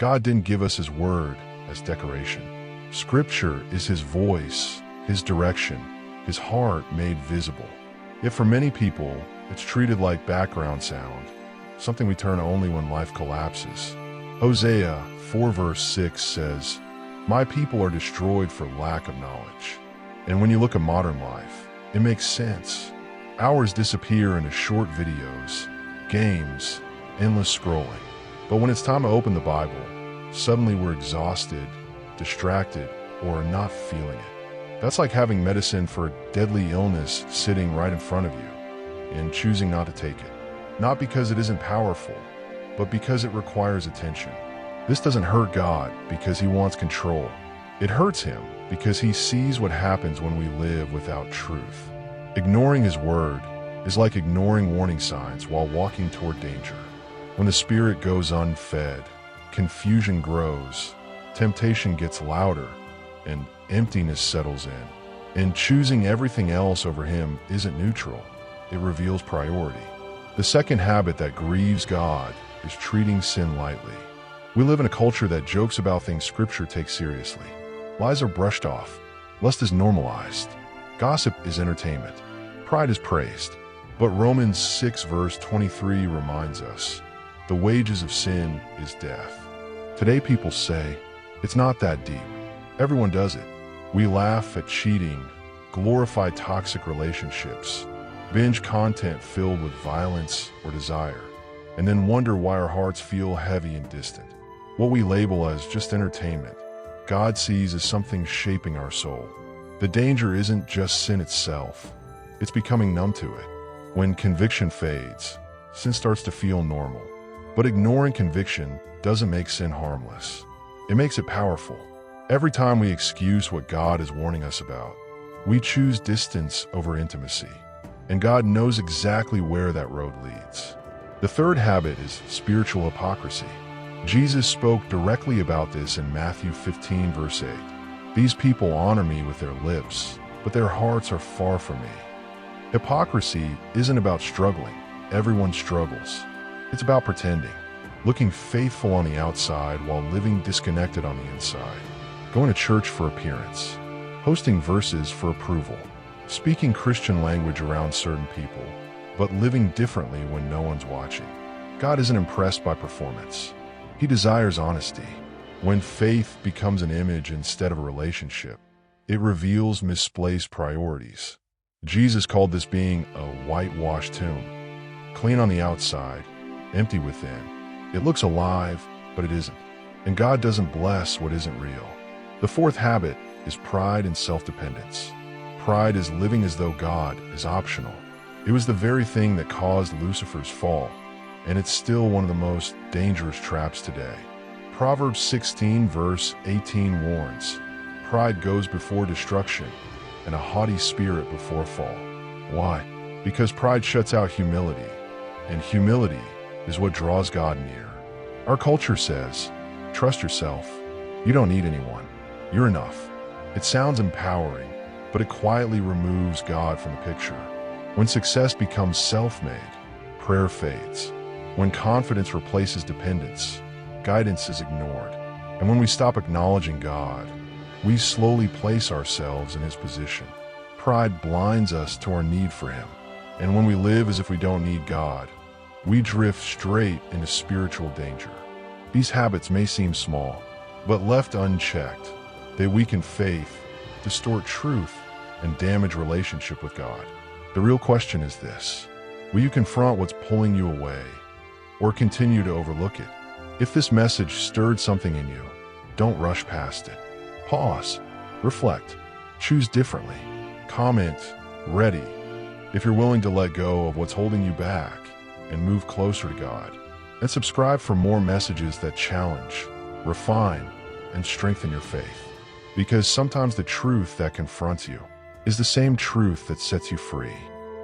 God didn't give us his word as decoration. Scripture is his voice, his direction, his heart made visible. Yet for many people, it's treated like background sound, something we turn only when life collapses. Hosea 4 verse 6 says, "My people are destroyed for lack of knowledge." And when you look at modern life, it makes sense. Hours disappear into short videos, games, endless scrolling. But when it's time to open the Bible, suddenly we're exhausted, distracted, or not feeling it. That's like having medicine for a deadly illness sitting right in front of you and choosing not to take it. Not because it isn't powerful, but because it requires attention. This doesn't hurt God because he wants control. It hurts him because he sees what happens when we live without truth. Ignoring his word is like ignoring warning signs while walking toward danger. When the spirit goes unfed, confusion grows, temptation gets louder, and emptiness settles in. And choosing everything else over him isn't neutral. It reveals priority. The second habit that grieves God is treating sin lightly. We live in a culture that jokes about things Scripture takes seriously. Lies are brushed off. Lust is normalized. Gossip is entertainment. Pride is praised. But Romans 6 verse 23 reminds us, the wages of sin is death. Today people say, it's not that deep. Everyone does it. We laugh at cheating, glorify toxic relationships, binge content filled with violence or desire, and then wonder why our hearts feel heavy and distant. What we label as just entertainment, God sees as something shaping our soul. The danger isn't just sin itself, it's becoming numb to it. When conviction fades, sin starts to feel normal. But ignoring conviction doesn't make sin harmless. It makes it powerful. Every time we excuse what God is warning us about, we choose distance over intimacy. And God knows exactly where that road leads. The third habit is spiritual hypocrisy. Jesus spoke directly about this in Matthew 15 verse 8. These people honor me with their lips, but their hearts are far from me. Hypocrisy isn't about struggling. Everyone struggles. It's about pretending, looking faithful on the outside while living disconnected on the inside. Going to church for appearance, posting verses for approval, speaking Christian language around certain people, but living differently when no one's watching. God isn't impressed by performance. He desires honesty. When faith becomes an image instead of a relationship, it reveals misplaced priorities. Jesus called this being a whitewashed tomb. Clean on the outside, empty within. It looks alive, but it isn't. And God doesn't bless what isn't real. The fourth habit is pride and self-dependence. Pride is living as though God is optional. It was the very thing that caused Lucifer's fall, and it's still one of the most dangerous traps today. Proverbs 16 verse 18 warns, "Pride goes before destruction, and a haughty spirit before fall." Why? Because pride shuts out humility, and humility is what draws God near. Our culture says, trust yourself. You don't need anyone. You're enough. It sounds empowering, but it quietly removes God from the picture. When success becomes self-made, prayer fades. When confidence replaces dependence, guidance is ignored. And when we stop acknowledging God, we slowly place ourselves in his position. Pride blinds us to our need for him. And when we live as if we don't need God, we drift straight into spiritual danger. These habits may seem small, but left unchecked, they weaken faith, distort truth, and damage relationship with God. The real question is this: will you confront what's pulling you away, or continue to overlook it? If this message stirred something in you, don't rush past it. Pause, reflect, choose differently, comment, ready. If you're willing to let go of what's holding you back and move closer to God, and subscribe for more messages that challenge, refine, and strengthen your faith. Because sometimes the truth that confronts you is the same truth that sets you free.